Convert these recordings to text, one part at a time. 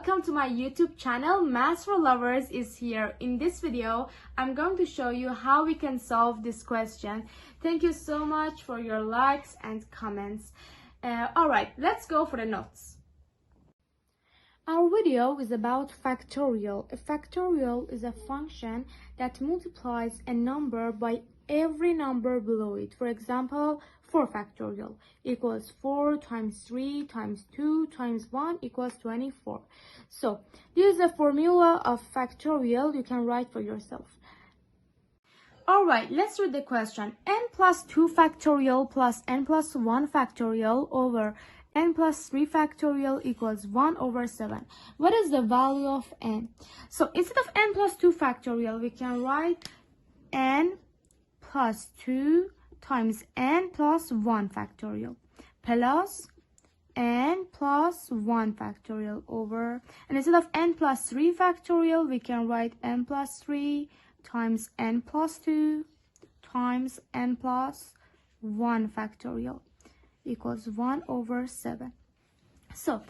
welcome to my YouTube channel. Maths for Lovers is here. In this video, I'm going to show you how we can solve this question. Thank you so much for your likes and comments. Alright, let's go for the notes. Our video is about factorial. A factorial is a function that multiplies a number by every number below it. For example, 4 factorial equals 4 times 3 times 2 times 1 equals 24. So this is a formula of factorial you can write for yourself. Alright, let's read the question. N plus 2 factorial plus n plus 1 factorial over n plus 3 factorial equals 1 over 7. What is the value of n? So instead of n plus 2 factorial, we can write n plus 2 times n plus 1 factorial plus n plus 1 factorial over, and instead of n plus 3 factorial, we can write n plus 3 times n plus 2 times n plus 1 factorial equals 1 over 7. So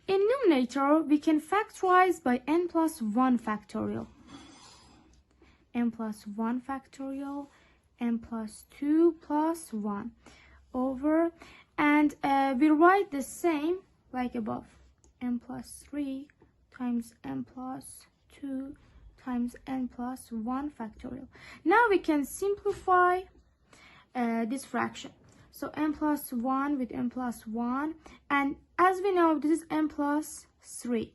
in numerator, we can factorize by n plus 1 factorial, n plus 1 factorial, n plus 2 plus 1 over, and we write the same like above, n plus 3 times n plus 2 times n plus 1 factorial. Now we can simplify this fraction. So n plus 1 with n plus 1, and as we know, this is n plus 3.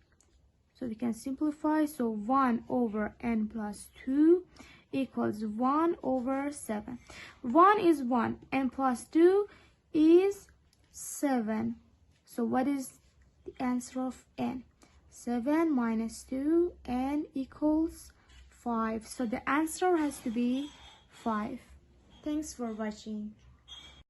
So we can simplify, so 1 over n plus 2 equals 1 over 7. 1 is 1, n plus 2 is 7. So what is the answer of n? 7 minus 2, n equals 5. So the answer has to be 5. Thanks for watching.